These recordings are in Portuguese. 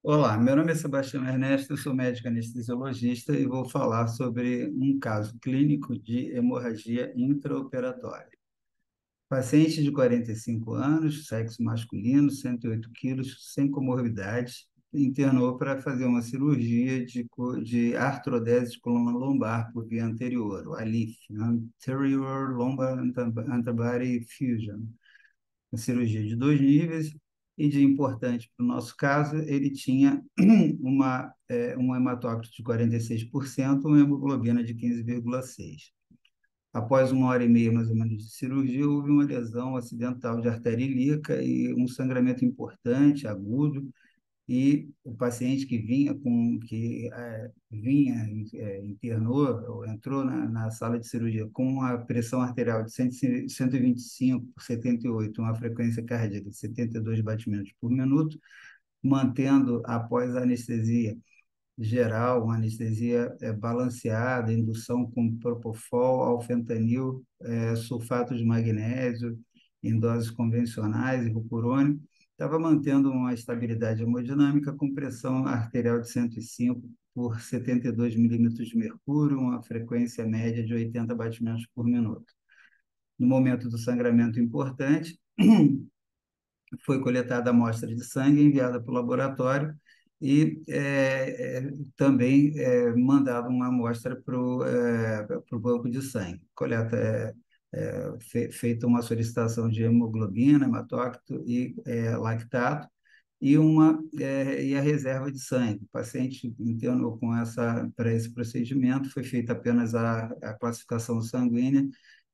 Olá, meu nome é Sebastião Ernesto, eu sou médico anestesiologista e vou falar sobre um caso clínico de hemorragia intraoperatória. Paciente de 45 anos, sexo masculino, 108 quilos, sem comorbidades, internou para fazer uma cirurgia de artrodese de coluna lombar por via anterior, o ALIF, Anterior Lumbar Antibody Fusion, uma cirurgia de dois níveis, e de importante para o nosso caso, ele tinha um hematócrito de 46%, uma hemoglobina de 15,6. Após uma hora e meia, mais ou menos, de cirurgia, houve uma lesão acidental de artéria ilíaca e um sangramento importante, agudo, e o paciente que internou ou entrou na sala de cirurgia com a pressão arterial de 125 por 78, uma frequência cardíaca de 72 batimentos por minuto, mantendo após a anestesia geral, uma anestesia balanceada, indução com propofol, alfentanil, sulfato de magnésio em doses convencionais e rupurônio, estava mantendo uma estabilidade hemodinâmica com pressão arterial de 105 por 72 milímetros de mercúrio, uma frequência média de 80 batimentos por minuto. No momento do sangramento importante, foi coletada a amostra de sangue enviada para o laboratório e também mandada uma amostra para o banco de sangue. Feita uma solicitação de hemoglobina, hematócrito e lactato e a reserva de sangue. O paciente internou para esse procedimento, foi feita apenas a classificação sanguínea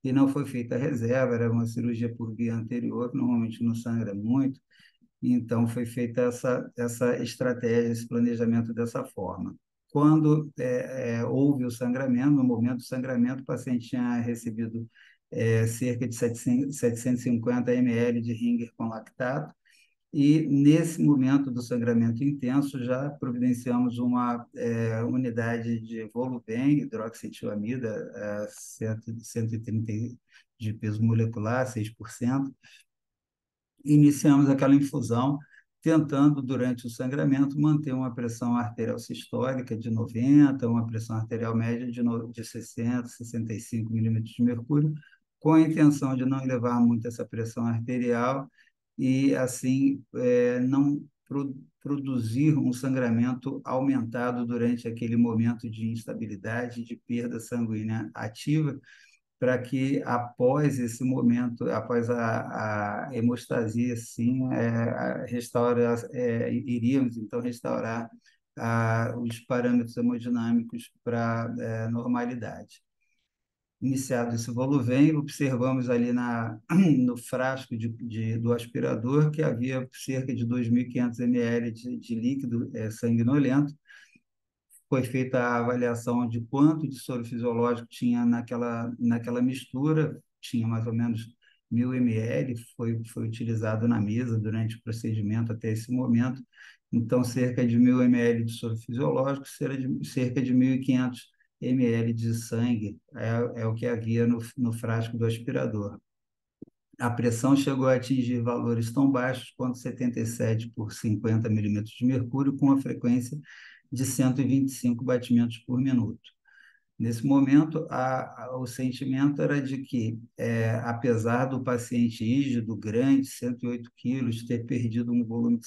e não foi feita a reserva, era uma cirurgia por via anterior, que normalmente não sangra muito, então foi feita essa estratégia, esse planejamento dessa forma. Quando houve o sangramento, no momento do sangramento, o paciente tinha recebido cerca de 750 ml de Ringer com lactato, e nesse momento do sangramento intenso já providenciamos uma unidade de Voluben, hidroxetilamida, 130 de peso molecular, 6%. Iniciamos aquela infusão, tentando, durante o sangramento, manter uma pressão arterial sistólica de 90, uma pressão arterial média de 60, 65 milímetros de mercúrio, com a intenção de não elevar muito essa pressão arterial e, assim, não produzir um sangramento aumentado durante aquele momento de instabilidade, de perda sanguínea ativa, para que após esse momento, após a hemostasia, sim, iríamos então restaurar os parâmetros hemodinâmicos para normalidade. Iniciado esse voluvém, observamos ali no frasco do aspirador que havia cerca de 2.500 ml de líquido sanguinolento. Foi feita a avaliação de quanto de soro fisiológico tinha naquela mistura, tinha mais ou menos 1.000 ml, foi utilizado na mesa durante o procedimento até esse momento. Então, cerca de 1.000 ml de soro fisiológico, cerca de 1.500 ml de sangue, é o que havia no frasco do aspirador. A pressão chegou a atingir valores tão baixos quanto 77 por 50 milímetros de mercúrio, com a frequência de 125 batimentos por minuto. Nesse momento, o sentimento era de que, apesar do paciente rígido, grande, 108 quilos, ter perdido um volume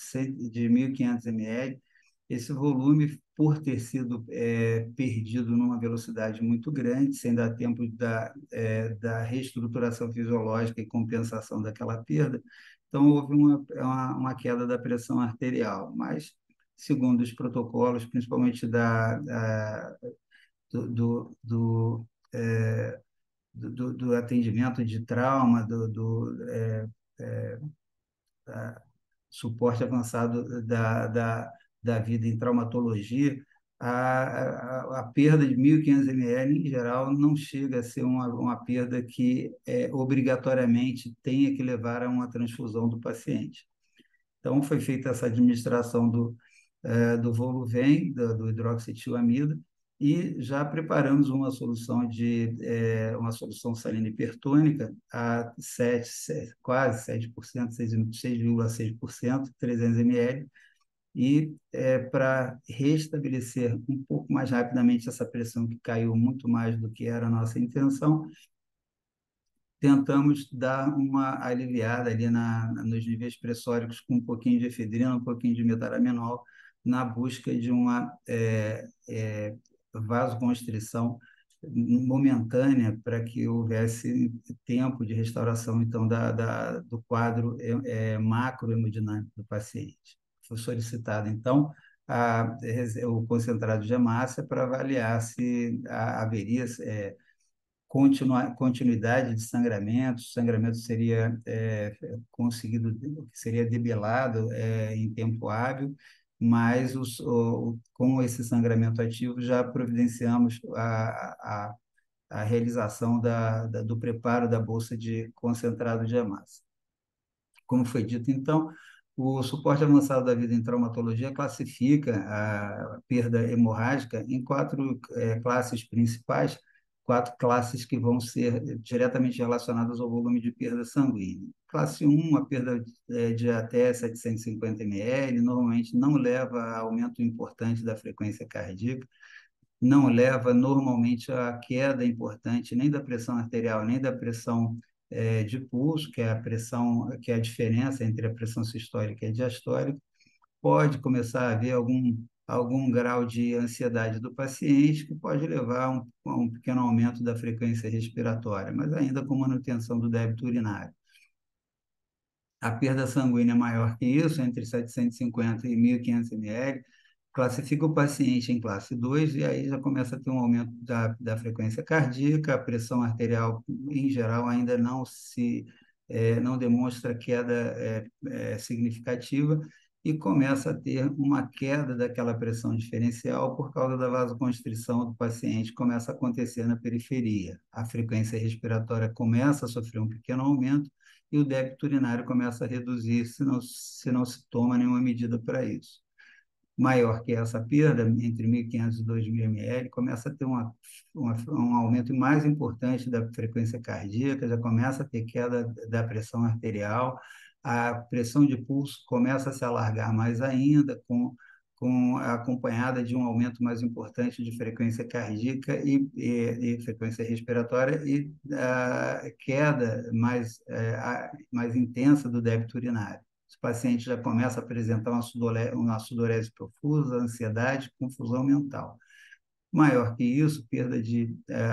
de 1.500 ml, esse volume, por ter sido perdido numa velocidade muito grande, sem dar tempo da reestruturação fisiológica e compensação daquela perda, então houve uma queda da pressão arterial, mas, segundo os protocolos, principalmente do, do, do, é, do atendimento de trauma, suporte avançado da vida em traumatologia, a perda de 1.500 ml, em geral, não chega a ser uma perda que obrigatoriamente tenha que levar a uma transfusão do paciente. Então, foi feita essa administração do Voluven, do hidroxetilamida, e já preparamos uma solução salina hipertônica a quase 7%, 6,6%, 300 ml, e para restabelecer um pouco mais rapidamente essa pressão que caiu muito mais do que era a nossa intenção, tentamos dar uma aliviada ali nos níveis pressóricos com um pouquinho de efedrina, um pouquinho de metaraminol, na busca de uma vasoconstrição momentânea para que houvesse tempo de restauração, então, do quadro macrohemodinâmico do paciente. Foi solicitado, então, o concentrado de hemácia para avaliar se haveria continuidade de sangramento, o sangramento seria conseguido, seria debelado em tempo hábil, mas com esse sangramento ativo já providenciamos a realização do preparo da bolsa de concentrado de hemácia. Como foi dito, então, o suporte avançado da vida em traumatologia classifica a perda hemorrágica em quatro classes principais, quatro classes que vão ser diretamente relacionadas ao volume de perda sanguínea. Classe 1, a perda de até 750 ml, normalmente não leva a aumento importante da frequência cardíaca, não leva normalmente a queda importante nem da pressão arterial, nem da pressão de pulso, que é a pressão, que é a diferença entre a pressão sistólica e diastólica. Pode começar a haver algum grau de ansiedade do paciente, que pode levar a um pequeno aumento da frequência respiratória, mas ainda com manutenção do débito urinário. A perda sanguínea maior que isso, entre 750 e 1.500 ml, classifica o paciente em classe 2 e aí já começa a ter um aumento da frequência cardíaca, a pressão arterial, em geral, ainda não demonstra queda significativa e começa a ter uma queda daquela pressão diferencial por causa da vasoconstrição do paciente, começa a acontecer na periferia. A frequência respiratória começa a sofrer um pequeno aumento e o débito urinário começa a reduzir se não se toma nenhuma medida para isso. Maior que essa perda, entre 1.500 e 2.000 ml, começa a ter um aumento mais importante da frequência cardíaca, já começa a ter queda da pressão arterial, a pressão de pulso começa a se alargar mais ainda, acompanhada de um aumento mais importante de frequência cardíaca e frequência respiratória e a queda mais intensa do débito urinário. O paciente já começa a apresentar uma sudorese profusa, ansiedade, confusão mental. Maior que isso, perda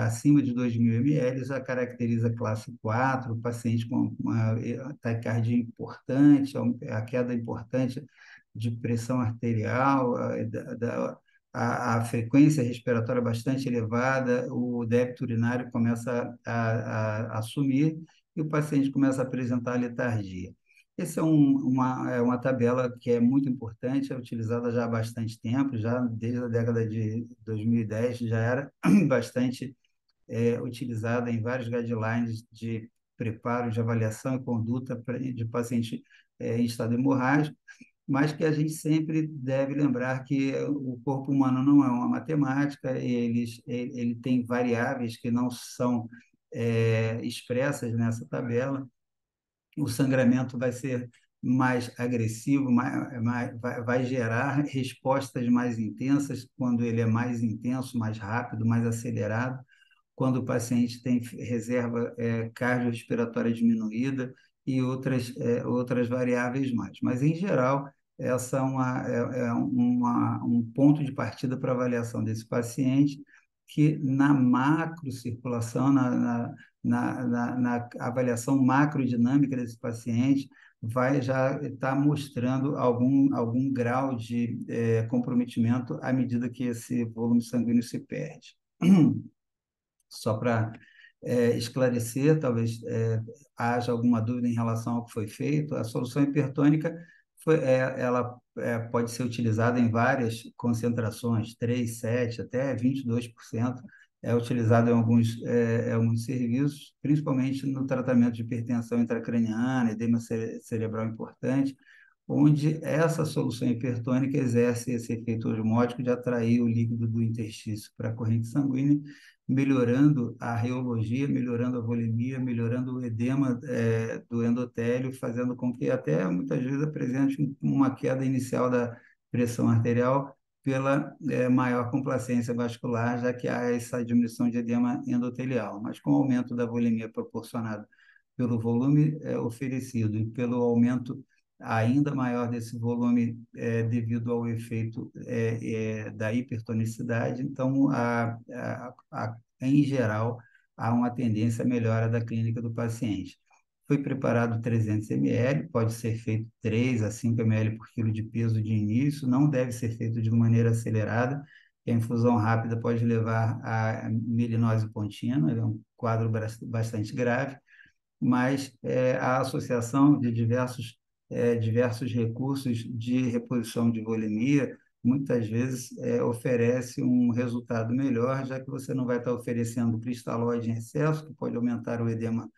acima de 2.000 ml já caracteriza classe 4, o paciente com uma taquicardia importante, a queda importante de pressão arterial, a frequência respiratória bastante elevada, o débito urinário começa a sumir e o paciente começa a apresentar letargia. Essa é uma tabela que é muito importante, é utilizada já há bastante tempo, já desde a década de 2010 já era bastante utilizada em vários guidelines de preparo, de avaliação e conduta de paciente em estado hemorrágico, mas que a gente sempre deve lembrar que o corpo humano não é uma matemática, ele tem variáveis que não são expressas nessa tabela. O sangramento vai ser mais agressivo, vai gerar respostas mais intensas quando ele é mais intenso, mais rápido, mais acelerado, quando o paciente tem reserva cardiorrespiratória diminuída e outras variáveis mais. Mas, em geral, essa um ponto de partida para avaliação desse paciente que, na macrocirculação, na avaliação macrodinâmica desse paciente, vai já estar mostrando algum grau de comprometimento à medida que esse volume sanguíneo se perde. Só para esclarecer, talvez haja alguma dúvida em relação ao que foi feito, a solução hipertônica ela pode ser utilizada em várias concentrações, 3, 7, até 22%, é utilizado em alguns serviços, principalmente no tratamento de hipertensão intracraniana, edema cerebral importante, onde essa solução hipertônica exerce esse efeito osmótico de atrair o líquido do interstício para a corrente sanguínea, melhorando a reologia, melhorando a volemia, melhorando o edema do endotélio, fazendo com que até muitas vezes apresente uma queda inicial pressão arterial pela maior complacência vascular, já que há essa diminuição de edema endotelial. Mas com o aumento da volemia proporcionado pelo volume oferecido e pelo aumento ainda maior desse volume devido ao efeito da hipertonicidade, então, em geral, há uma tendência à melhora da clínica do paciente. Foi preparado 300 ml, pode ser feito 3 a 5 ml por quilo de peso de início, não deve ser feito de maneira acelerada, que a infusão rápida pode levar à melinose contínua, é um quadro bastante grave, mas a associação de diversos recursos de reposição de volemia muitas vezes oferece um resultado melhor, já que você não vai estar oferecendo cristalóide em excesso, que pode aumentar o edema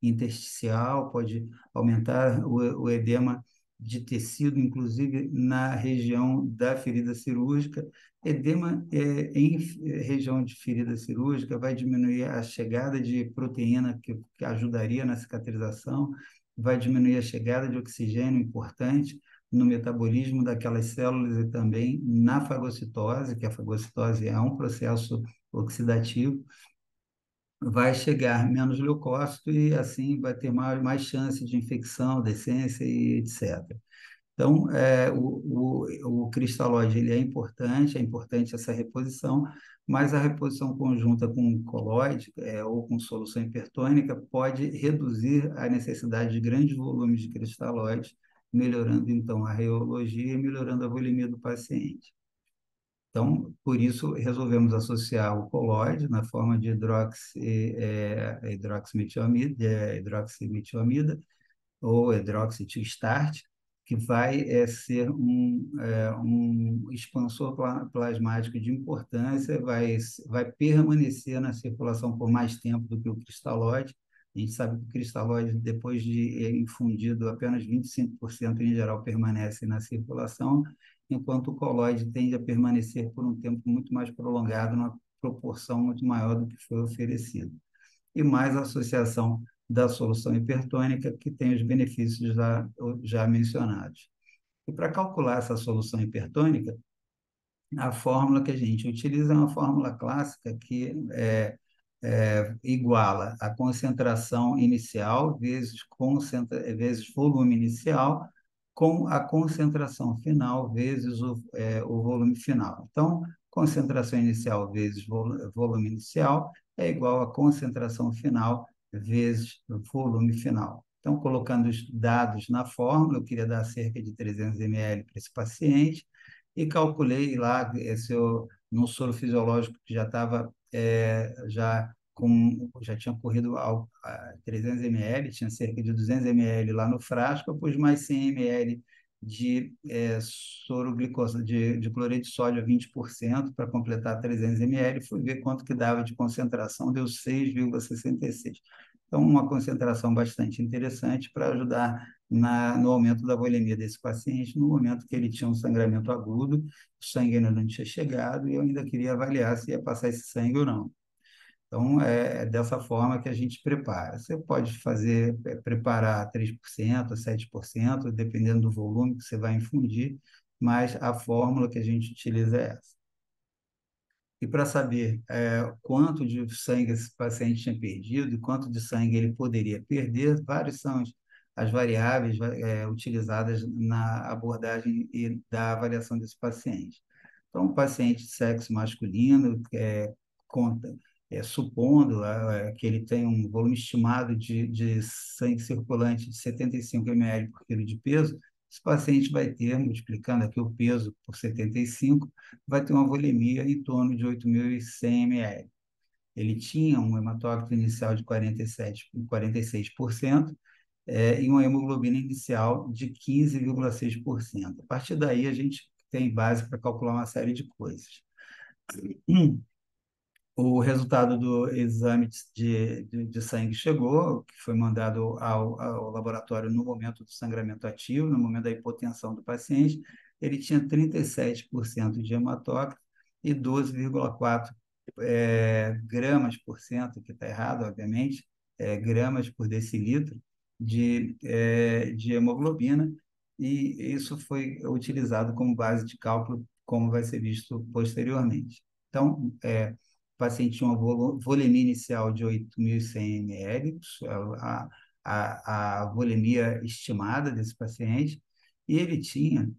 intersticial, pode aumentar o edema de tecido, inclusive na região da ferida cirúrgica. Edema em região de ferida cirúrgica vai diminuir a chegada de proteína que ajudaria na cicatrização, vai diminuir a chegada de oxigênio importante no metabolismo daquelas células e também na fagocitose, que a fagocitose é um processo oxidativo, vai chegar menos leucócito e assim vai ter mais chance de infecção, decência e etc. Então, o cristalóide ele é importante essa reposição, mas a reposição conjunta com coloide ou com solução hipertônica pode reduzir a necessidade de grandes volumes de cristalóide, melhorando então a reologia e melhorando a volemia do paciente. Então, por isso, resolvemos associar o colóide na forma de hidroximetilamida ou hidroxitilstart, que vai ser um expansor plasmático de importância, vai permanecer na circulação por mais tempo do que o cristalóide. A gente sabe que o cristalóide, depois de infundido, apenas 25% em geral permanece na circulação, enquanto o colóide tende a permanecer por um tempo muito mais prolongado, numa proporção muito maior do que foi oferecido. E mais a associação da solução hipertônica, que tem os benefícios já mencionados. E para calcular essa solução hipertônica, a fórmula que a gente utiliza é uma fórmula clássica que iguala a concentração inicial vezes volume inicial com a concentração final vezes o volume final. Então, concentração inicial vezes volume inicial é igual a concentração final vezes volume final. Então, colocando os dados na fórmula, eu queria dar cerca de 300 ml para esse paciente e calculei lá no soro fisiológico que já estava já tinha corrido a 300 ml, tinha cerca de 200 ml lá no frasco, eu pus mais 100 ml de soro glicosa, de cloreto de sódio a 20% para completar 300 ml, fui ver quanto que dava de concentração, deu 6,66. Então, uma concentração bastante interessante para ajudar no aumento da volemia desse paciente, no momento que ele tinha um sangramento agudo, o sangue ainda não tinha chegado e eu ainda queria avaliar se ia passar esse sangue ou não. Então, é dessa forma que a gente prepara. Você pode preparar 3%, 7%, dependendo do volume que você vai infundir, mas a fórmula que a gente utiliza é essa. E para saber quanto de sangue esse paciente tinha perdido e quanto de sangue ele poderia perder, várias são as variáveis utilizadas na abordagem e da avaliação desse paciente. Então, o paciente de sexo masculino, conta, supondo que ele tem um volume estimado de sangue circulante de 75 ml por quilo de peso, esse paciente vai ter, multiplicando aqui o peso por 75, vai ter uma volemia em torno de 8.100 ml. Ele tinha um hematócrito inicial de 46%, e uma hemoglobina inicial de 15,6%. A partir daí, a gente tem base para calcular uma série de coisas. O resultado do exame de sangue chegou, que foi mandado ao laboratório no momento do sangramento ativo, no momento da hipotensão do paciente. Ele tinha 37% de hematócrito e 12,4 gramas por cento, que está errado, obviamente, gramas por decilitro de hemoglobina, e isso foi utilizado como base de cálculo, como vai ser visto posteriormente. Então, o paciente tinha uma volemia inicial de 8.100 ml, a volemia estimada desse paciente, e ele tinha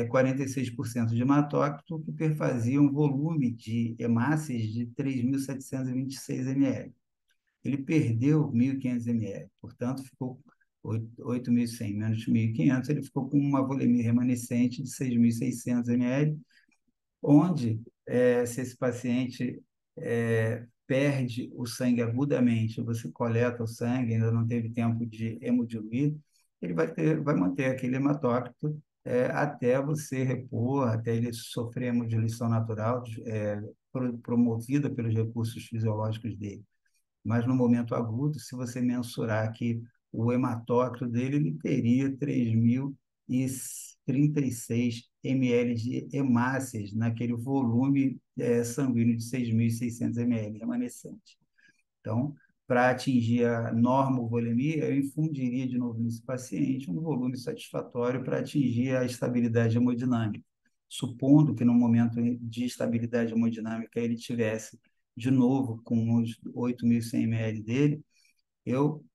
46% de hematócrito, que perfazia um volume de hemácias de 3.726 ml. Ele perdeu 1.500 ml, portanto, ficou 8.100 menos 1.500, ele ficou com uma volemia remanescente de 6.600 ml, onde, se esse paciente perde o sangue agudamente, você coleta o sangue, ainda não teve tempo de hemodiluir, ele vai manter aquele hematócrito até você repor, até ele sofrer hemodiluição natural, promovida pelos recursos fisiológicos dele. Mas no momento agudo, se você mensurar que o hematócrito dele, ele teria 3.036 ml de hemácias naquele volume sanguíneo de 6.600 ml remanescente. Então, para atingir a normovolemia, eu infundiria de novo nesse paciente um volume satisfatório para atingir a estabilidade hemodinâmica. Supondo que no momento de estabilidade hemodinâmica ele tivesse de novo com os 8.100 ml dele, eu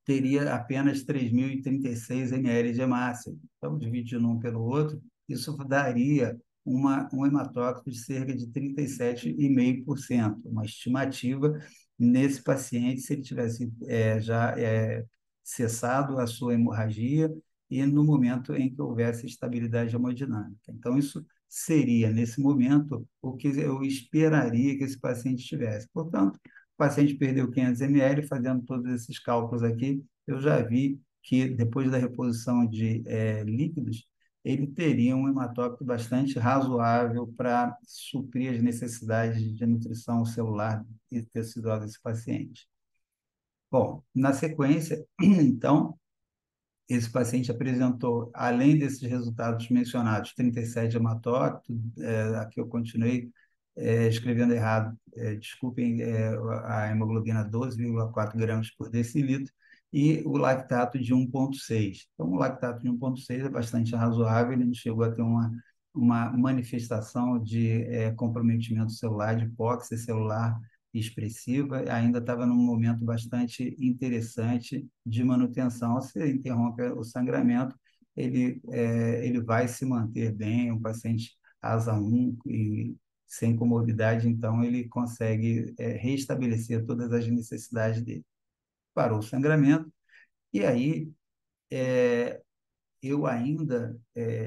teria apenas 3.036 ml de hemácia. Então, dividindo um pelo outro, isso daria um hematócrito de cerca de 37,5%, uma estimativa nesse paciente se ele tivesse já cessado a sua hemorragia e no momento em que houvesse estabilidade hemodinâmica. Então, isso seria, nesse momento, o que eu esperaria que esse paciente tivesse. Portanto, o paciente perdeu 500 ml, fazendo todos esses cálculos aqui, eu já vi que depois da reposição de líquidos, ele teria um hematócrito bastante razoável para suprir as necessidades de nutrição celular e tecidual desse paciente. Bom, na sequência, então, esse paciente apresentou, além desses resultados mencionados, 37 hematócrito, aqui eu continuei escrevendo errado, desculpem, a hemoglobina 12,4 gramas por decilitro, e o lactato de 1,6. Então, o lactato de 1,6 é bastante razoável, ele não chegou a ter uma manifestação de comprometimento celular, de hipóxia celular expressiva, ainda estava num momento bastante interessante de manutenção. Se interrompe o sangramento, ele vai se manter bem, um paciente asa 1 e sem comorbidade, então ele consegue restabelecer todas as necessidades dele. Parou o sangramento, e aí eu ainda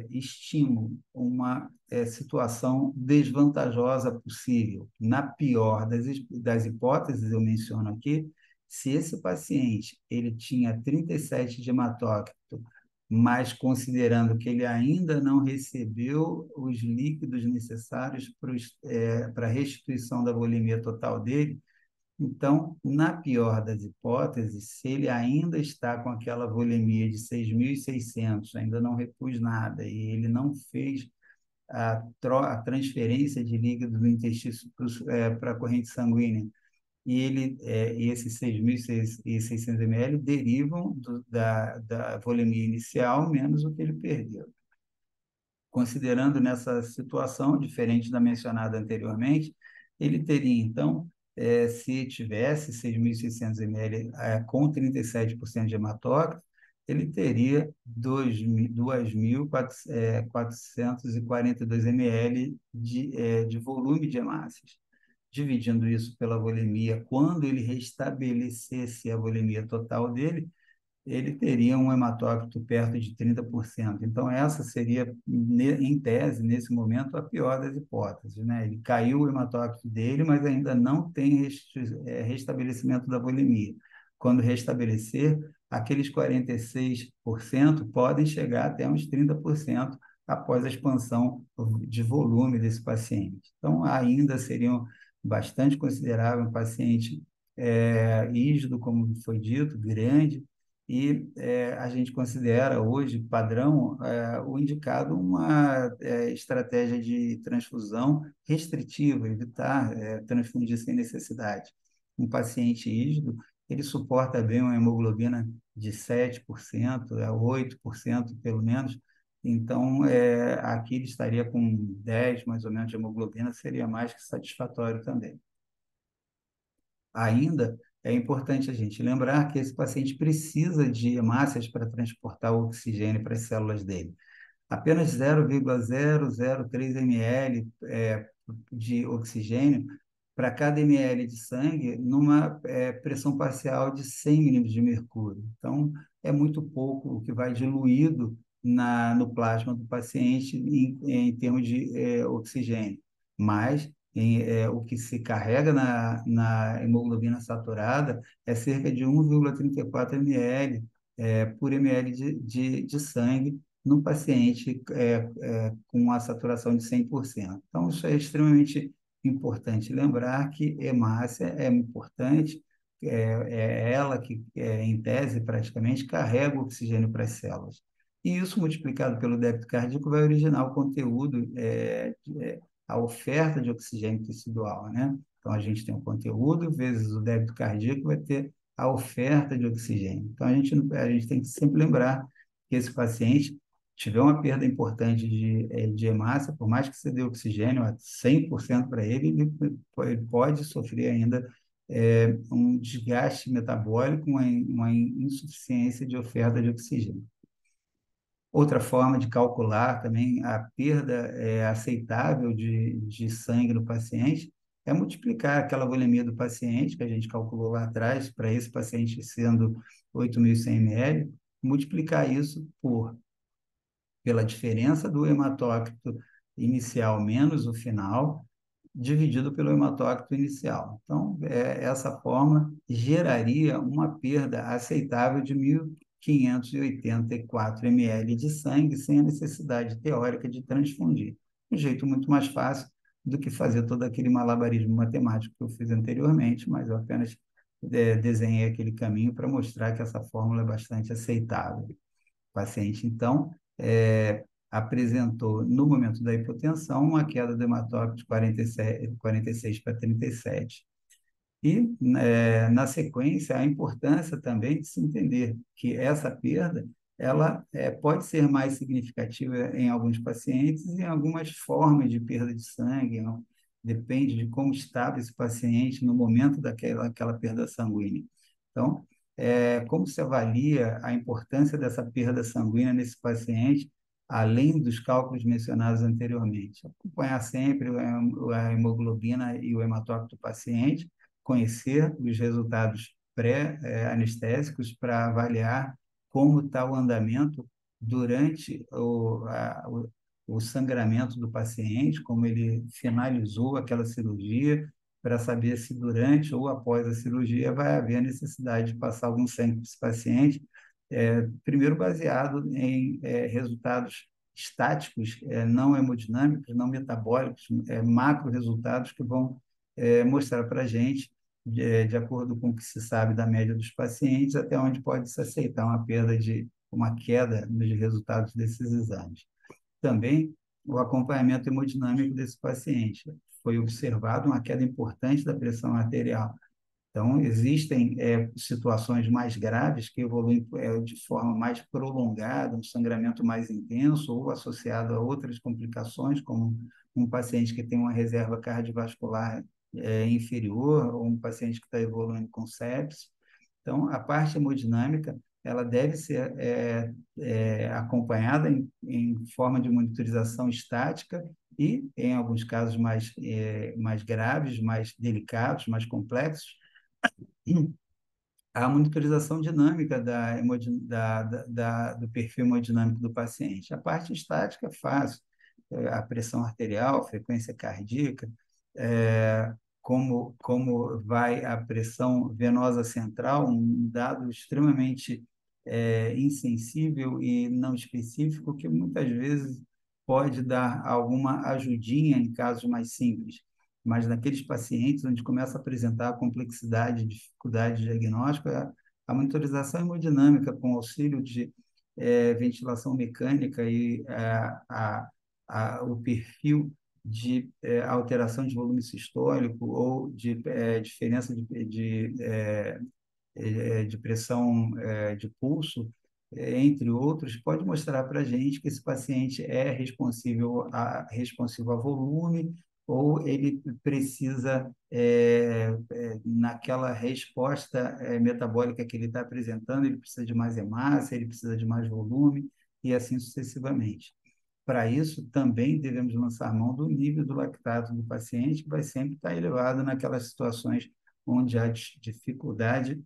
estimo uma situação desvantajosa possível. Na pior das hipóteses, eu menciono aqui, se esse paciente ele tinha 37 de hematócrito, mas considerando que ele ainda não recebeu os líquidos necessários para a restituição da volemia total dele, então, na pior das hipóteses, se ele ainda está com aquela volemia de 6.600, ainda não repus nada, e ele não fez a transferência de líquido do intestino para a corrente sanguínea, e esses 6.600 ml derivam da volemia inicial menos o que ele perdeu. Considerando nessa situação, diferente da mencionada anteriormente, ele teria, então, se tivesse 6.600 ml com 37% de hematócrito, ele teria 2.442 ml de volume de hemácias. Dividindo isso pela volemia, quando ele restabelecesse a volemia total dele, ele teria um hematócrito perto de 30%. Então, essa seria, em tese, nesse momento, a pior das hipóteses, né? Ele caiu o hematócrito dele, mas ainda não tem restabelecimento da volemia. Quando restabelecer, aqueles 46% podem chegar até uns 30% após a expansão de volume desse paciente. Então, ainda seriam bastante considerável um paciente rígido, como foi dito, grande, e a gente considera hoje padrão o indicado uma estratégia de transfusão restritiva, evitar transfundir sem necessidade. Um paciente rígido, ele suporta bem uma hemoglobina de 7% a 8% pelo menos. Então, aqui ele estaria com 10 mais ou menos de hemoglobina, seria mais que satisfatório também. Ainda é importante a gente lembrar que esse paciente precisa de hemácias para transportar o oxigênio para as células dele. Apenas 0,003 ml de oxigênio para cada ml de sangue numa pressão parcial de 100 milímetros de mercúrio. Então, é muito pouco o que vai diluído no plasma do paciente em termos de oxigênio. Mas o que se carrega na hemoglobina saturada é cerca de 1,34 ml por ml de sangue no paciente com a saturação de 100%. Então, isso é extremamente importante lembrar que hemácia é importante, é ela que, em tese, praticamente, carrega o oxigênio para as células. E isso, multiplicado pelo débito cardíaco, vai originar o conteúdo, a oferta de oxigênio tecidual, né? Então, a gente tem o conteúdo vezes o débito cardíaco, vai ter a oferta de oxigênio. Então, a gente tem que sempre lembrar que esse paciente tiver uma perda importante de hemácia, por mais que você dê oxigênio a 100% para ele, ele pode sofrer ainda um desgaste metabólico, uma insuficiência de oferta de oxigênio. Outra forma de calcular também a perda aceitável de sangue no paciente é multiplicar aquela volemia do paciente, que a gente calculou lá atrás, para esse paciente sendo 8.100 ml, multiplicar isso pela diferença do hematócrito inicial menos o final, dividido pelo hematócrito inicial. Então, essa forma geraria uma perda aceitável de 1.584 ml de sangue, sem a necessidade teórica de transfundir. Um jeito muito mais fácil do que fazer todo aquele malabarismo matemático que eu fiz anteriormente, mas eu apenas desenhei aquele caminho para mostrar que essa fórmula é bastante aceitável. O paciente, então, apresentou, no momento da hipotensão, uma queda do hematócrito de 46 para 37. E, na sequência, a importância também de se entender que essa perda ela pode ser mais significativa em alguns pacientes e em algumas formas de perda de sangue, não? Depende de como estava esse paciente no momento daquela perda sanguínea. Então, como se avalia a importância dessa perda sanguínea nesse paciente, além dos cálculos mencionados anteriormente? Acompanhar sempre a hemoglobina e o hematócrito do paciente, conhecer os resultados pré-anestésicos para avaliar como está o andamento durante o sangramento do paciente, como ele finalizou aquela cirurgia, para saber se durante ou após a cirurgia vai haver a necessidade de passar algum sangue para esse paciente, primeiro baseado em resultados estáticos, não hemodinâmicos, não metabólicos, macro resultados que vão mostrar para a gente, de acordo com o que se sabe da média dos pacientes, até onde pode se aceitar uma queda nos resultados desses exames. Também o acompanhamento hemodinâmico desse paciente. Foi observado uma queda importante da pressão arterial. Então, existem situações mais graves que evoluem de forma mais prolongada, um sangramento mais intenso ou associado a outras complicações, como um paciente que tem uma reserva cardiovascular inferior ou um paciente que está evoluindo com sepsis. Então, a parte hemodinâmica ela deve ser acompanhada em forma de monitorização estática e, em alguns casos mais graves, mais delicados, mais complexos, a monitorização dinâmica do perfil hemodinâmico do paciente. A parte estática é fácil, a pressão arterial, frequência cardíaca, como vai a pressão venosa central, um dado extremamente insensível e não específico, que muitas vezes pode dar alguma ajudinha em casos mais simples, mas naqueles pacientes onde começa a apresentar a complexidade, dificuldade diagnóstica, a monitorização hemodinâmica com auxílio de ventilação mecânica e o perfil de alteração de volume sistólico ou de diferença de pressão de pulso, entre outros, pode mostrar para a gente que esse paciente é responsivo a volume ou ele precisa, naquela resposta metabólica que ele está apresentando, ele precisa de mais hemácia, ele precisa de mais volume e assim sucessivamente. Para isso, também devemos lançar mão do nível do lactato do paciente, que vai sempre estar elevado naquelas situações onde há dificuldade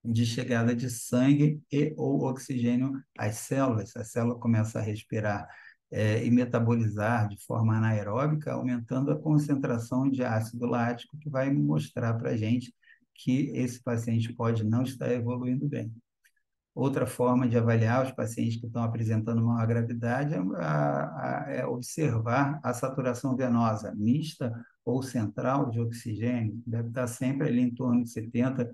de chegada de sangue e ou oxigênio às células. A célula começa a respirar e metabolizar de forma anaeróbica, aumentando a concentração de ácido lático, que vai mostrar para a gente que esse paciente pode não estar evoluindo bem. Outra forma de avaliar os pacientes que estão apresentando maior gravidade é observar a saturação venosa mista ou central de oxigênio, deve estar sempre ali em torno de 70%.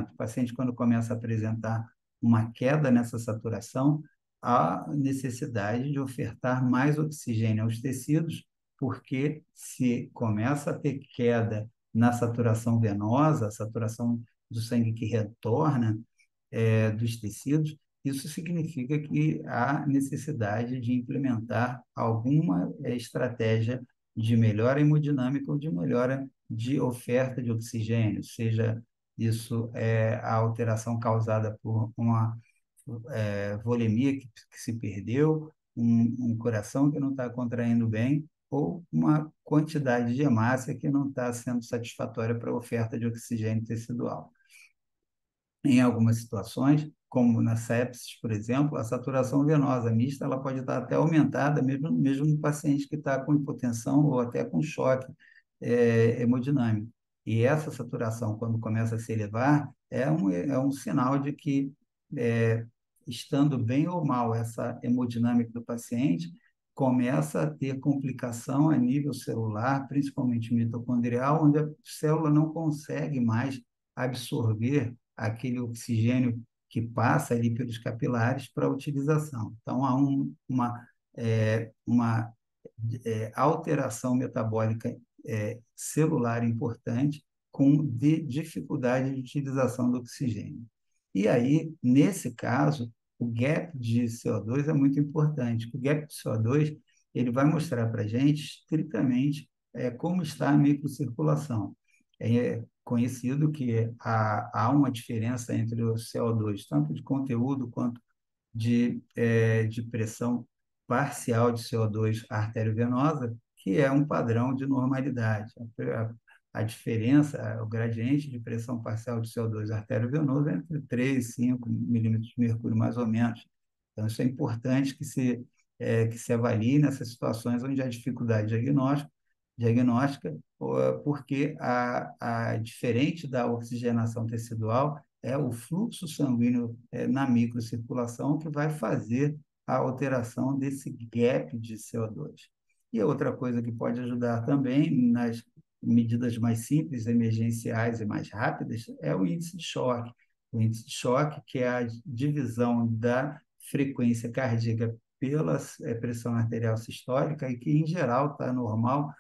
O paciente, quando começa a apresentar uma queda nessa saturação, há necessidade de ofertar mais oxigênio aos tecidos, porque se começa a ter queda na saturação venosa, a saturação do sangue que retorna dos tecidos, isso significa que há necessidade de implementar alguma estratégia de melhora hemodinâmica ou de melhora de oferta de oxigênio, seja isso a alteração causada por uma volemia que se perdeu, um coração que não está contraindo bem, ou uma quantidade de hemácia que não está sendo satisfatória para a oferta de oxigênio tecidual. Em algumas situações, como na sepsis, por exemplo, a saturação venosa mista ela pode estar até aumentada, mesmo no paciente que está com hipotensão ou até com choque hemodinâmico. E essa saturação, quando começa a se elevar, é um sinal de que, estando bem ou mal essa hemodinâmica do paciente, começa a ter complicação a nível celular, principalmente mitocondrial, onde a célula não consegue mais absorver aquele oxigênio que passa ali pelos capilares para a utilização. Então, há uma alteração metabólica celular importante com dificuldade de utilização do oxigênio. E aí, nesse caso, o gap de CO2 é muito importante. O gap de CO2 ele vai mostrar para a gente estritamente como está a microcirculação. É conhecido que há uma diferença entre o CO2, tanto de conteúdo quanto de pressão parcial de CO2 arteriovenosa, que é um padrão de normalidade. A diferença, o gradiente de pressão parcial de CO2 arteriovenoso é entre 3 e 5 milímetros de mercúrio, mais ou menos. Então, isso é importante que se avalie nessas situações onde há dificuldade diagnóstica, porque diferente da oxigenação tecidual, é o fluxo sanguíneo na microcirculação que vai fazer a alteração desse gap de CO2. E outra coisa que pode ajudar também nas medidas mais simples, emergenciais e mais rápidas, é o índice de choque. O índice de choque, que é a divisão da frequência cardíaca pela pressão arterial sistólica e que, em geral, está normal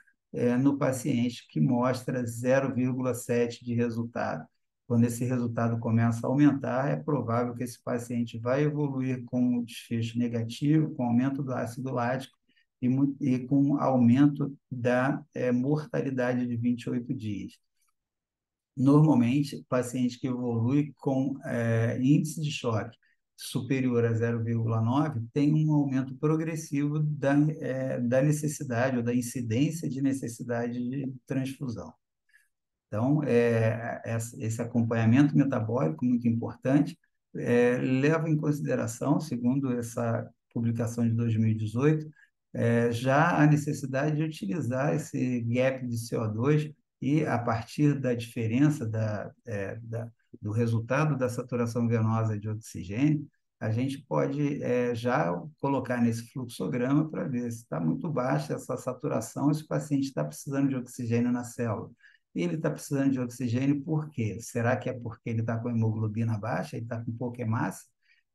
no paciente, que mostra 0,7 de resultado. Quando esse resultado começa a aumentar, é provável que esse paciente vai evoluir com um desfecho negativo, com aumento do ácido lático e com aumento da mortalidade de 28 dias. Normalmente, paciente que evolui com índice de choque superior a 0,9 tem um aumento progressivo da necessidade ou da incidência de necessidade de transfusão. Então, esse acompanhamento metabólico, muito importante, leva em consideração, segundo essa publicação de 2018, já a necessidade de utilizar esse gap de CO2 e, a partir da diferença do resultado da saturação venosa de oxigênio, a gente pode já colocar nesse fluxograma para ver se está muito baixa essa saturação, se o paciente está precisando de oxigênio na célula. E ele está precisando de oxigênio por quê? Será que é porque ele está com hemoglobina baixa, ele está com pouca hemácia?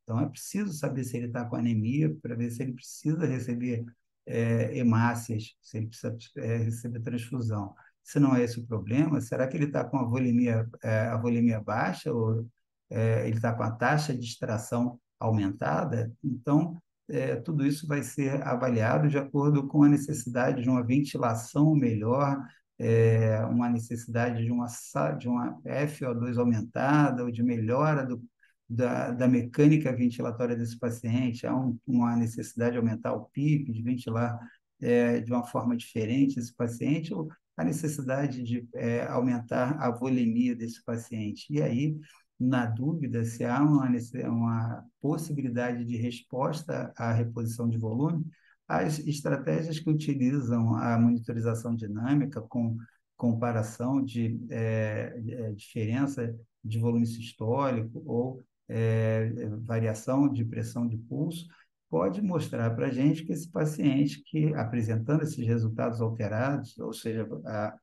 Então, é preciso saber se ele está com anemia, para ver se ele precisa receber hemácias, se ele precisa receber transfusão. Se não é esse o problema, será que ele está com a volemia baixa ou ele está com a taxa de extração aumentada? Então, tudo isso vai ser avaliado de acordo com a necessidade de uma ventilação melhor, uma necessidade de uma FO2 aumentada ou de melhora da mecânica ventilatória desse paciente. Há uma necessidade de aumentar o PIP, de ventilar de uma forma diferente esse paciente, ou a necessidade de aumentar a volemia desse paciente. E aí, na dúvida, se há uma possibilidade de resposta à reposição de volume, as estratégias que utilizam a monitorização dinâmica com comparação de diferença de volume sistólico ou variação de pressão de pulso, pode mostrar para a gente que esse paciente que apresentando esses resultados alterados, ou seja, a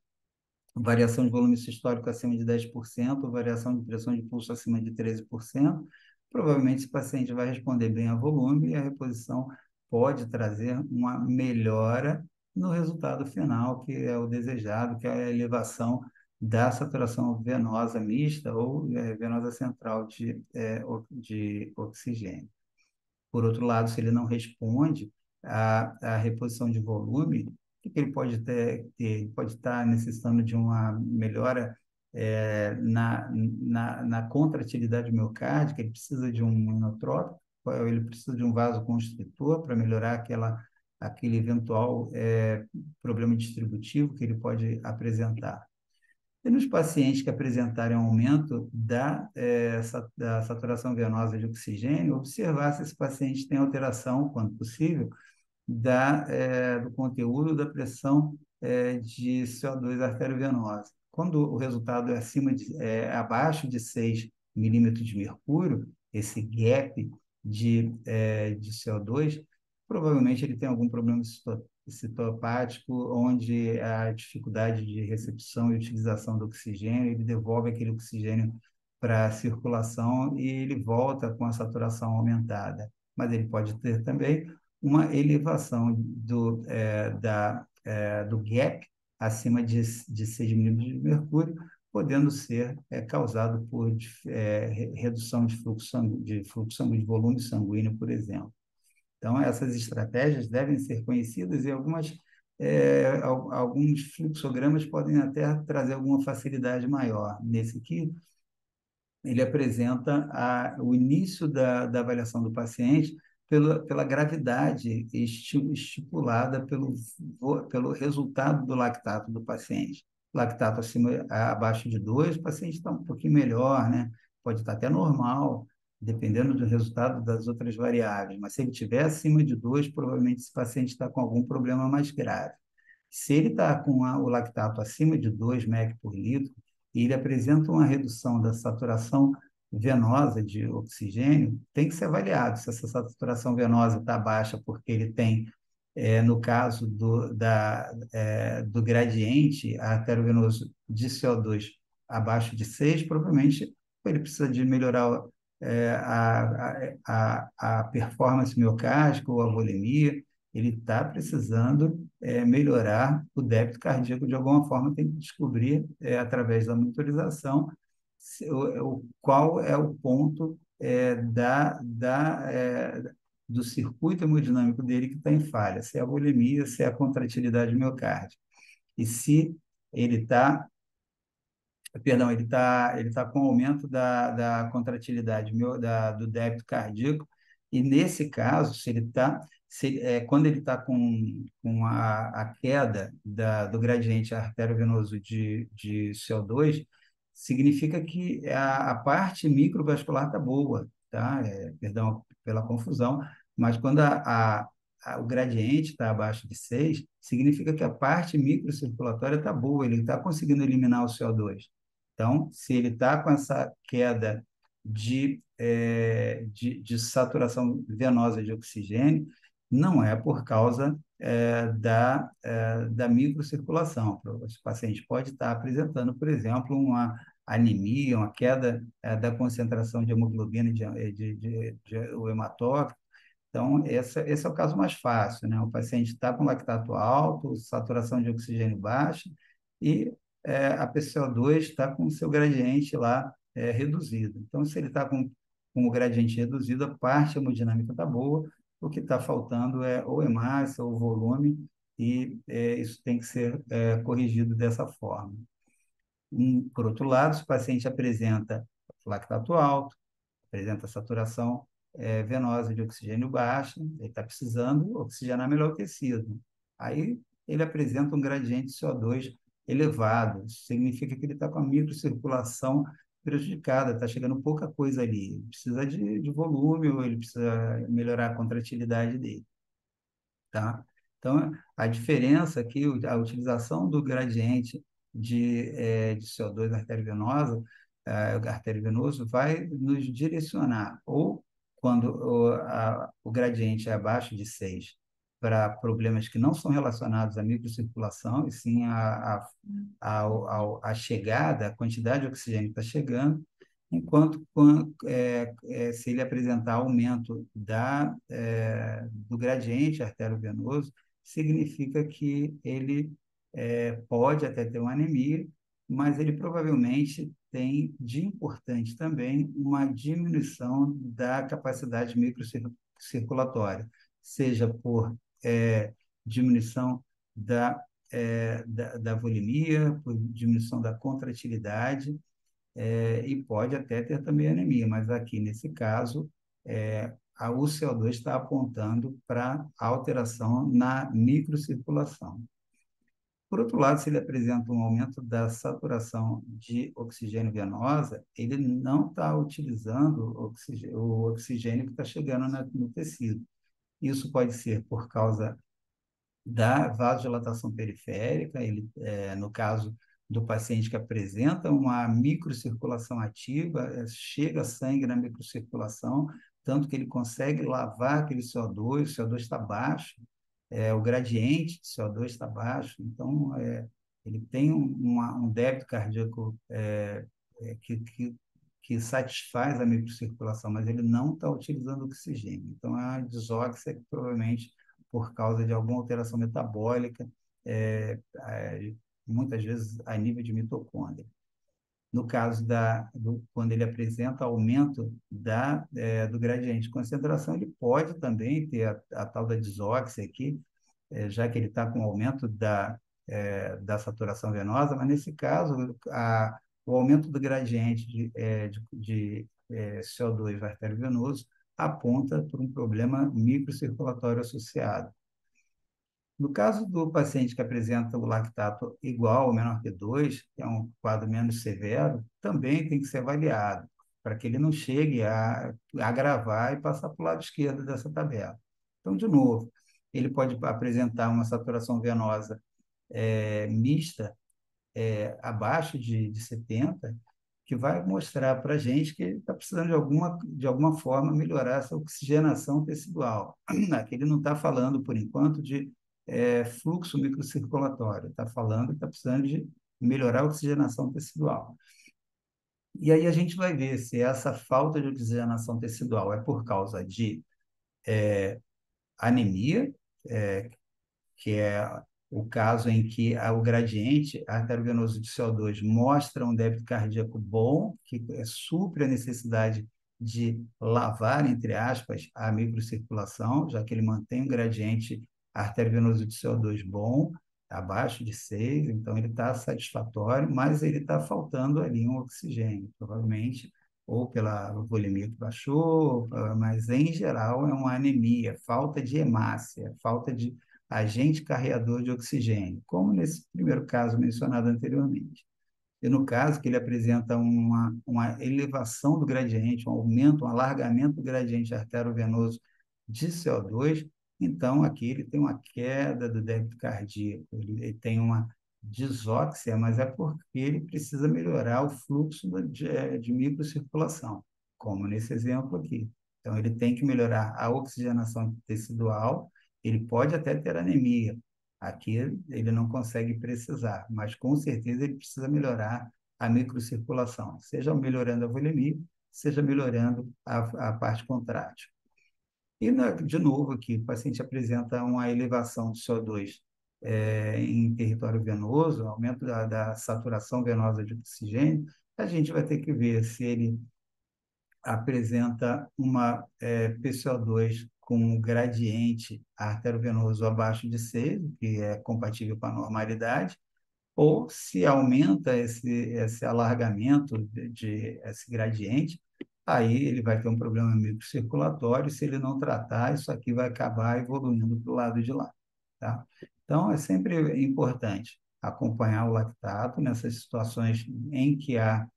variação de volume sistólico acima de 10%, variação de pressão de pulso acima de 13%, provavelmente esse paciente vai responder bem a volume e a reposição pode trazer uma melhora no resultado final, que é o desejado, que é a elevação da saturação venosa mista ou venosa central de oxigênio. Por outro lado, se ele não responde à reposição de volume, o que ele pode ter? Ele pode estar necessitando de uma melhora na contratilidade miocárdica, ele precisa de um inotrópico, ele precisa de um vasoconstritor para melhorar aquele eventual problema distributivo que ele pode apresentar. E nos pacientes que apresentarem um aumento da saturação venosa de oxigênio, observar se esse paciente tem alteração, quando possível, do conteúdo da pressão de CO2 arteriovenosa. Quando o resultado abaixo de 6 milímetros de mercúrio, esse gap de CO2, provavelmente ele tem algum problema citopático, onde a dificuldade de recepção e utilização do oxigênio, ele devolve aquele oxigênio para a circulação e ele volta com a saturação aumentada. Mas ele pode ter também uma elevação do gap acima de 6 milímetros de mercúrio, podendo ser causado por redução de fluxo sanguíneo, de volume sanguíneo, por exemplo. Então, essas estratégias devem ser conhecidas e alguns fluxogramas podem até trazer alguma facilidade maior. Nesse aqui, ele apresenta o início da avaliação do paciente pela gravidade estipulada pelo resultado do lactato do paciente. Lactato abaixo de 2, o paciente está um pouquinho melhor, né? Pode estar até normal, dependendo do resultado das outras variáveis, mas se ele estiver acima de 2, provavelmente esse paciente está com algum problema mais grave. Se ele está com o lactato acima de 2 mEq por litro, e ele apresenta uma redução da saturação venosa de oxigênio, tem que ser avaliado se essa saturação venosa está baixa porque ele tem, no caso do gradiente arteriovenoso de CO2 abaixo de 6, provavelmente ele precisa de melhorar a performance miocárdica ou a volemia, ele está precisando melhorar o débito cardíaco de alguma forma, tem que descobrir, através da monitorização, qual é o ponto do circuito hemodinâmico dele que está em falha, se é a volemia, se é a contratilidade miocárdica. E se ele está ele tá com aumento da contratilidade do débito cardíaco, e nesse caso, quando ele está com a queda do gradiente arteriovenoso de CO2, significa que a parte microvascular está boa, tá? Perdão pela confusão, mas quando o gradiente está abaixo de 6, significa que a parte microcirculatória está boa, ele está conseguindo eliminar o CO2. Então, se ele está com essa queda de saturação venosa de oxigênio, não é por causa da microcirculação. Esse paciente pode estar apresentando, por exemplo, uma anemia, uma queda da concentração de hemoglobina o hematócrito. Então, esse é o caso mais fácil, né? O paciente está com lactato alto, saturação de oxigênio baixa, e a PCO2 está com o seu gradiente lá reduzido. Então, se ele está com o gradiente reduzido, a parte hemodinâmica está boa, o que está faltando é ou hemácia ou volume, e isso tem que ser corrigido dessa forma. Por outro lado, se o paciente apresenta lactato alto, apresenta saturação venosa de oxigênio baixa, ele está precisando oxigenar melhor o tecido. Aí ele apresenta um gradiente de CO2 elevado, isso significa que ele está com a microcirculação prejudicada, está chegando pouca coisa ali, ele precisa de volume ou ele precisa melhorar a contratilidade dele, tá? Então, a diferença aqui, a utilização do gradiente de CO2 arteriovenosa, arteriovenoso, vai nos direcionar, ou quando o gradiente é abaixo de 6, para problemas que não são relacionados à microcirculação, e sim à chegada, a quantidade de oxigênio que está chegando, enquanto se ele apresentar aumento do gradiente arteriovenoso, significa que ele pode até ter uma anemia, mas ele provavelmente tem de importante também uma diminuição da capacidade microcirculatória, seja por diminuição da volemia, por diminuição da contratilidade, e pode até ter também anemia, mas aqui nesse caso, o CO2 está apontando para alteração na microcirculação. Por outro lado, se ele apresenta um aumento da saturação de oxigênio venosa, ele não está utilizando o oxigênio que está chegando no tecido. Isso pode ser por causa da vasodilatação periférica, no caso do paciente que apresenta uma microcirculação ativa, chega sangue na microcirculação, tanto que ele consegue lavar aquele CO2, o CO2 está baixo, o gradiente de CO2 está baixo, então ele tem um débito cardíaco que satisfaz a microcirculação, mas ele não está utilizando oxigênio. Então, é uma desóxia que provavelmente por causa de alguma alteração metabólica, muitas vezes a nível de mitocôndria. No caso quando ele apresenta aumento do gradiente de concentração, ele pode também ter a tal da desóxia aqui, já que ele está com aumento da saturação venosa, mas nesse caso, o aumento do gradiente de CO2 arteriovenoso aponta para um problema microcirculatório associado. No caso do paciente que apresenta o lactato igual ou menor que 2, que é um quadro menos severo, também tem que ser avaliado, para que ele não chegue a agravar e passar para o lado esquerdo dessa tabela. Então, de novo, ele pode apresentar uma saturação venosa mista, abaixo de 70, que vai mostrar para a gente que ele está precisando de alguma forma melhorar essa oxigenação tecidual. Aqui ele não está falando, por enquanto, de fluxo microcirculatório, está falando que está precisando de melhorar a oxigenação tecidual. E aí a gente vai ver se essa falta de oxigenação tecidual é por causa de anemia, que é o caso em que o gradiente arteriovenoso de CO2 mostra um débito cardíaco bom, que supre a necessidade de lavar, entre aspas, a microcirculação, já que ele mantém um gradiente arteriovenoso de CO2 bom, abaixo de 6, então ele está satisfatório, mas ele está faltando ali um oxigênio, provavelmente, ou pela volemia que baixou, mas em geral é uma anemia, falta de hemácia, falta de agente carreador de oxigênio, como nesse primeiro caso mencionado anteriormente. E no caso que ele apresenta uma elevação do gradiente, um aumento, um alargamento do gradiente arteriovenoso de CO2, então aqui ele tem uma queda do débito cardíaco, ele tem uma desóxia, mas é porque ele precisa melhorar o fluxo de microcirculação, como nesse exemplo aqui. Então, ele tem que melhorar a oxigenação tecidual, ele pode até ter anemia, aqui ele não consegue precisar, mas com certeza ele precisa melhorar a microcirculação, seja melhorando a volemia, seja melhorando a parte contrátil. E, de novo, aqui, o paciente apresenta uma elevação de CO2 em território venoso, aumento da saturação venosa de oxigênio, a gente vai ter que ver se ele apresenta uma PCO2 com um gradiente arteriovenoso abaixo de 6, que é compatível com a normalidade, ou se aumenta esse alargamento esse gradiente, aí ele vai ter um problema microcirculatório, e se ele não tratar, isso aqui vai acabar evoluindo para o lado de lá, tá? Então, é sempre importante acompanhar o lactato nessas situações em que há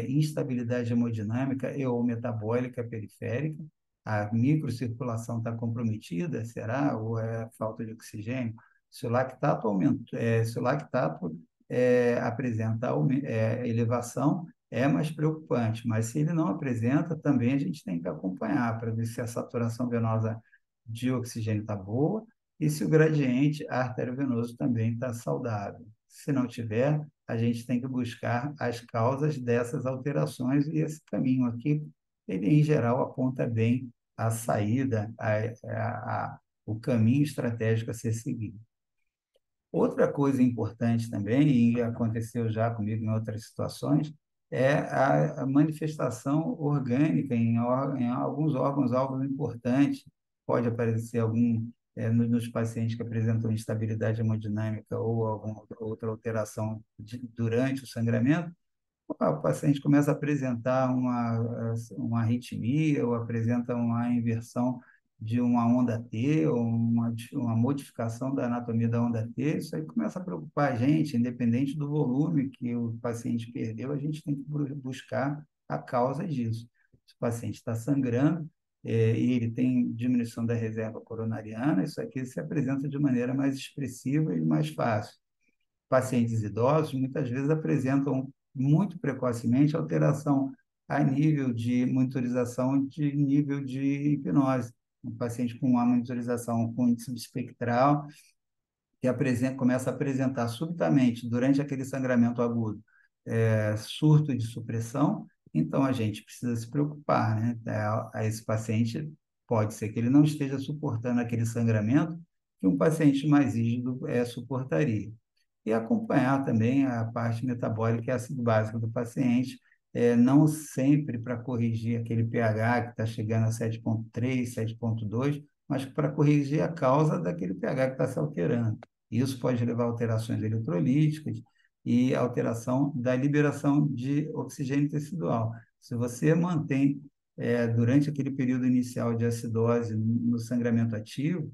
instabilidade hemodinâmica e ou metabólica periférica, a microcirculação está comprometida, será? Ou é falta de oxigênio? Se o lactato aumenta, se o lactato apresenta elevação, é mais preocupante, mas se ele não apresenta, também a gente tem que acompanhar para ver se a saturação venosa de oxigênio está boa e se o gradiente arteriovenoso também está saudável. Se não tiver, a gente tem que buscar as causas dessas alterações e esse caminho aqui, ele em geral aponta bem a saída, o caminho estratégico a ser seguido. Outra coisa importante também, e aconteceu já comigo em outras situações, é a manifestação orgânica em alguns órgãos-alvos importantes. Pode aparecer nos pacientes que apresentam instabilidade hemodinâmica ou alguma outra alteração durante o sangramento, o paciente começa a apresentar uma arritmia ou apresenta uma inversão de uma onda T ou uma modificação da anatomia da onda T, isso aí começa a preocupar a gente, independente do volume que o paciente perdeu, a gente tem que buscar a causa disso. Se o paciente está sangrando, e ele tem diminuição da reserva coronariana, isso aqui se apresenta de maneira mais expressiva e mais fácil. Pacientes idosos muitas vezes apresentam muito precocemente alteração a nível de monitorização de nível de hipnose. Um paciente com uma monitorização com índice espectral que começa a apresentar subitamente, durante aquele sangramento agudo, surto de supressão, então a gente precisa se preocupar, né? A esse paciente pode ser que ele não esteja suportando aquele sangramento que um paciente mais rígido suportaria. E acompanhar também a parte metabólica e ácido básico do paciente, não sempre para corrigir aquele pH que está chegando a 7,3, 7,2, mas para corrigir a causa daquele pH que está se alterando. Isso pode levar a alterações eletrolíticas e alteração da liberação de oxigênio tecidual. Se você mantém, durante aquele período inicial de acidose no sangramento ativo,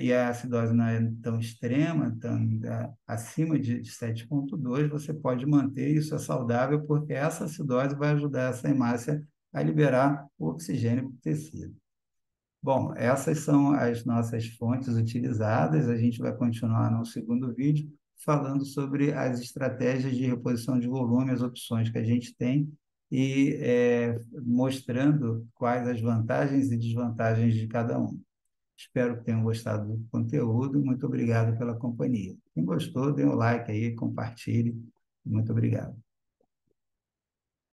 e a acidose não é tão extrema, acima de 7,2, você pode manter isso saudável, porque essa acidose vai ajudar essa hemácia a liberar o oxigênio para o tecido. Bom, essas são as nossas fontes utilizadas. A gente vai continuar no segundo vídeo falando sobre as estratégias de reposição de volume, as opções que a gente tem e mostrando quais as vantagens e desvantagens de cada um. Espero que tenham gostado do conteúdo. Muito obrigado pela companhia. Quem gostou, dê um like aí, compartilhe. Muito obrigado.